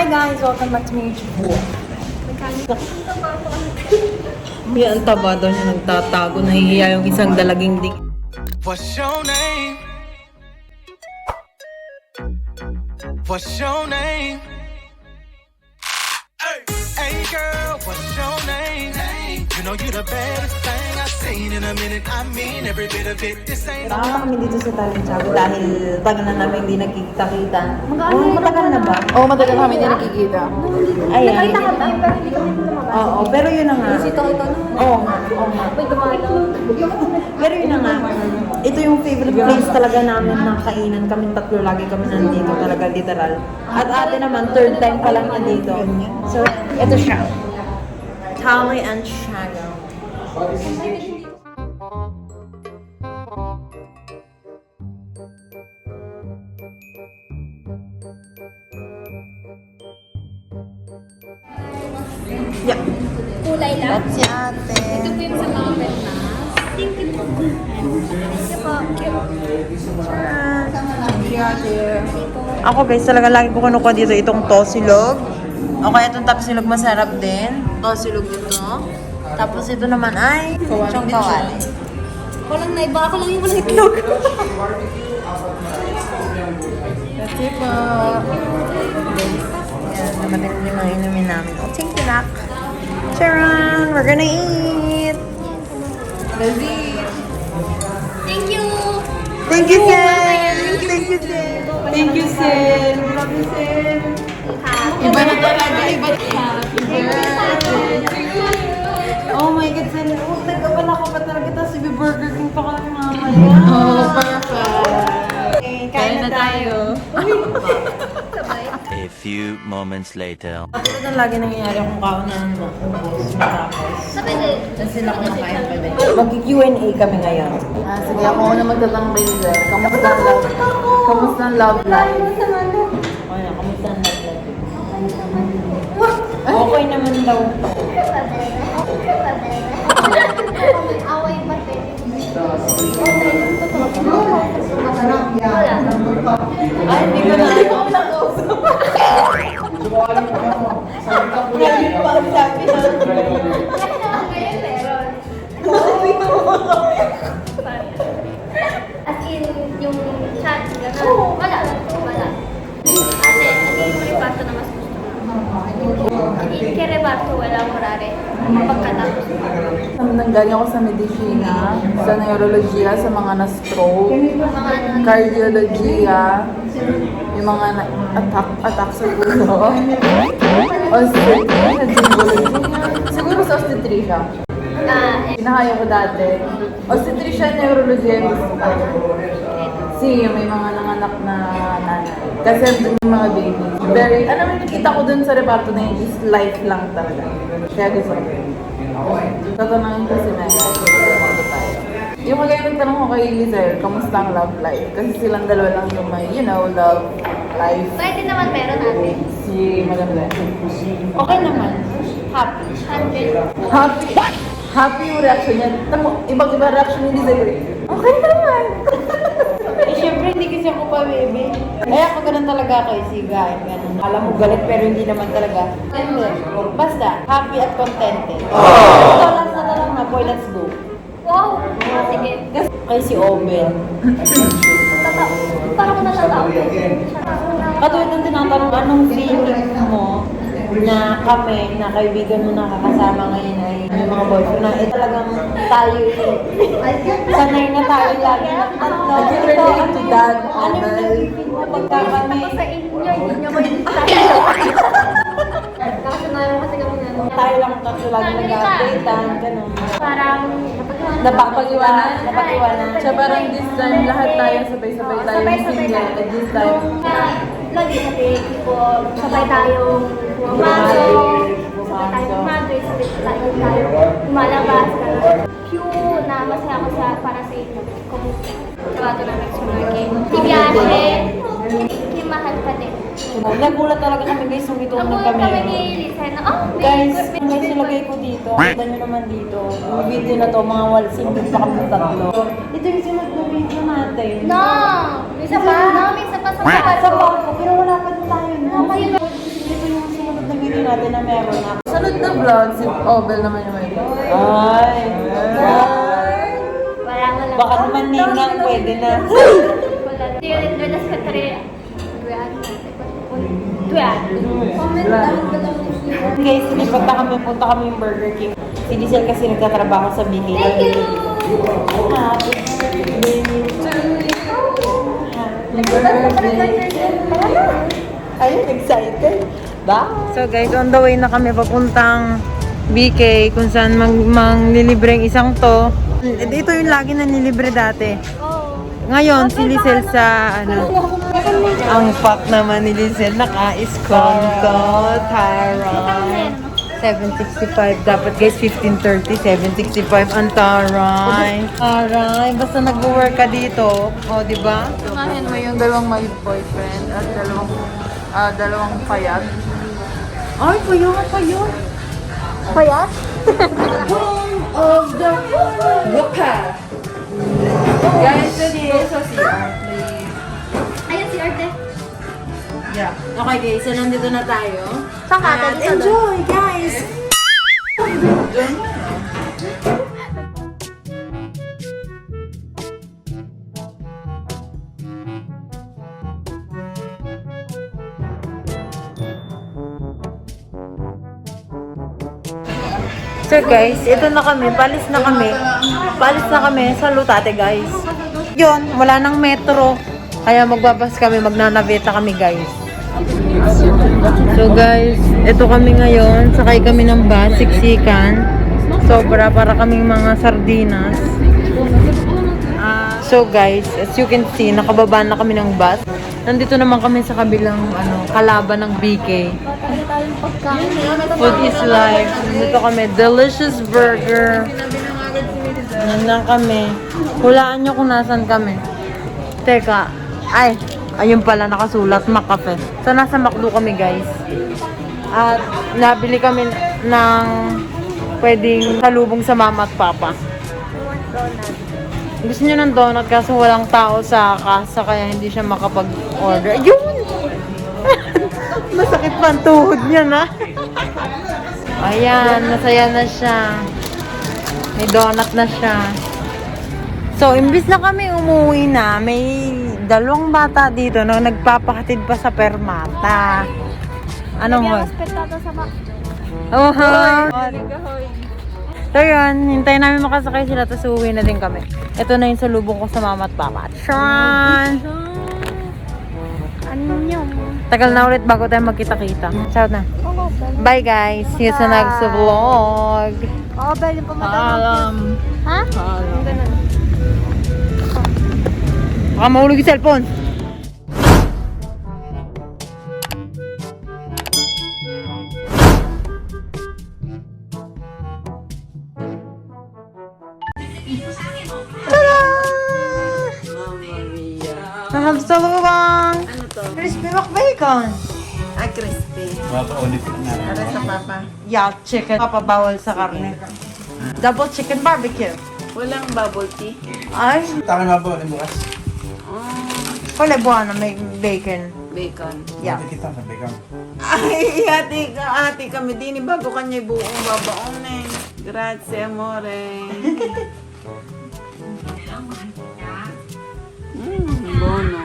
Hi guys! Welcome back to my YouTube. May ang taba daw niya nagtatago. Nahihiya yung isang dalaging dik. What's your name? What's your name? Hey girl, what's your name? You know you the baddest thing I've seen in a minute. I mean every bit of it. This ain't Nakaka kami dito sa Talinchago dahil tagal na namin hindi nagkikita-kita. Matagal na ba? Oo, matagal kami hindi nakikita. Ayan. Nakita ka ba? Pero hindi kami lumabas. Oo, pero yun na nga. Ito. Oo nga, oo nga. May dumalaw. Pero yun na nga. Ito yung favorite place talaga namin na kainan. Kaming tatlo lagi kami nandito talaga, literal. At ate naman, third time pa lang nandito. So, ito siya. Tali and Shago. Yeah. Kulay lang. Si ate. Ito po yung sa mga Bernas. Thank you po. Ako guys, talaga lagi ko kinukuha dito itong tosilog. Okay, itong tapsilog masarap din. Tosilog ito. Tapos ito naman ay chong kawali. Walang na iba. Ako lang yung walang itlog. Kasi po. Yan, dumating yung mga inumin namin. Oh, thank you, Doc. Sharon, we're gonna eat. Thank you. Thank you, Sen. Thank you, Sen. Thank you, Sen. Love you, Sen. Iba na talaga, iba na. Oh my God, Sen. Oh, nagkabala ko pa talaga. Tapos i-burger king pa kami mamaya. Oh, perfect. Okay, kain na tayo. A few moments later. Katulad ng lagi nangyayari akong kaunahan na ubos matapos. Sabi din. Tapos sila kumakain pa din. Mag-Q&A kami ngayon. Sige, ako muna magtatang Razer. Kamusta ang love? Kamusta ang love life? Okay na, kamusta ang love life? Okay naman daw. Away ba din? Ay, hindi ko na Ngayon pa ang sabi na. As in, yung chat, gano'n. Wala. Ate, hindi yung rebato na mas gusto mo. Hindi kay rebato, wala murare. Pagkatapos mo. Nanggaling ako sa medicina, sa neurologiya, sa mga na-stroke, Mga ano, cardiologiya, yung mga attack sa ulo, obstetricia, siguro sa obstetricia. Pinakaya ko dati. Obstetricia, neurologiya, kasi may mga nanganak na nanay. Kasi andun yung mga baby. Very, may nakita ko dun sa reparto na yun is life lang talaga. Kaya gusto ko. Tatanungin ko si Naya. Yung kaya nagtanong ko kay Lizer, kamusta ang love life? Kasi silang dalawa lang yung may, love life. pwede naman meron natin. Si maganda. Okay naman. Happy. 100. Happy. Happy yung reaction niya. Tamo, ibang-iba reaction ni Lizer. Okay naman. Eh, syempre, hindi kasi ako pa, baby. Eh, ako ganun talaga kay Sigay. Ganun. Alam mo, galit, pero hindi naman talaga. Hindi. Basta, happy at contented. Ito, last na lang na, boy, let's go. Wow! Sige. Kay si Oben. Parang ko natatawag. Katulad ng tinatanong, anong feeling mo na kami, na kaibigan mo nakakasama ngayon ay yung mga boyfriend na talagang tayo sanay na tayo lagi ng tatlo. I can relate to that, Ano yung Amal. nag-feel mo pagka kami? Sa inyo, hindi nyo may Nakasanayan kasi kami na Tayo lang tatlo lagi nag-updatean, ganun. parang Napapag-iwanan. Napag-iwanan. Siya parang this time, lahat tayo sabay-sabay tayo single. At this time, lagi kasi tipo, sabay tayong sabay tayong mag-grade, sabay tayo lumalabas. Cute na masaya ako para sa inyo. Kumusta? Trabaho na nag-sumagin. Ibiyahe, mahal pa din. Nagulat talaga kami guys, sumitunan Nagulat kami. kami ni Lisen na, Guys, guys, nilagay ko dito. Kita nyo naman dito. Yung video na to, mga single pa kami tatlo. Ito yung sunod na video natin. No! May isa pa? No, may isa pa sa Sa bangko, pero wala pa din tayo. No? Ito yung the vlog, si Obel naman yung may vlog. Ay. Wala mo lang. Baka naman ninang pwede na. Wala. Hindi na sa tre. Comment down below. Guys, nilipat na kami, punta kami yung Burger King. Si Diesel kasi nagtatrabaho sa BK. Thank you! Happy birthday to you. Ayun, excited. Bye! So guys, on the way na kami papuntang BK kung saan manglilibre ang isang to. Ito yung lagi na nilibre dati. Oh. Ngayon, si Lisel sa ang pack naman ni Lisel, naka-iskonto, Taray. 765. Dapat guys, 1530, 765 ang Taray. Taray, basta nag-work ka dito. O, di ba? Tunahin mo yung dalawang my boyfriend at dalawang payat. Ay, payo. Payat? Of the Waka. Guys, today is a CR. Ayun si Arte. Yeah. Okay guys, so nandito na tayo. Saan ka? At Dito doon? enjoy guys! So guys, ito na kami, palis na kami sa Lutate guys. Yun, wala nang metro. Kaya magbabas kami, magnanaveta kami guys. So guys, ito kami ngayon, sakay kami ng bus, siksikan. Sobra, para kaming mga sardinas. So guys, as you can see, nakababa na kami ng bus. Nandito naman kami sa kabilang kalaban ng BK. Pagkali tayong pagkain. Food is life. Dito kami, delicious burger. Nandiyan kami. Hulaan nyo kung nasan kami. Teka, ayun pala, nakasulat, McCafe. So, nasa McDo kami, guys. At nabili kami ng pwedeng salubong sa mama at papa. Gusto nyo ng donut kaso walang tao sa kasa kaya hindi siya makapag-order. Yun! Masakit pa ang tuhod niya na. Ayan, masaya na siya. May donut na siya. So, imbis na kami umuwi na, may dalawang bata dito na nagpapakatid pa sa permata. Ano mo? Spectator sa Oh, so yun, hintayin namin makasakay sila tapos uuwi na din kami. Ito na yung salubong ko sa mama at papa. Tran! Ano Tagal na ulit bago tayo magkita-kita. Shout na. Bye guys! See you sa next vlog. Oo, Bel, yung pumatawag. Ha? Ganun. Baka mahulog yung cellphone. Nahamsalubang! Ano to? Crispy McBacon! Ay, crispy. Mapaulit na. Para sa papa. Yeah, chicken. Papabawal sa karne. Double chicken barbecue. Walang bubble tea. Ay, Taka nga po, bukas. wala buwan na may bacon. Bacon. Yeah. Kita sa Beckham. Ay, ate kami din. Bago kanya buong babaon eh. Grazie, amore. Bono.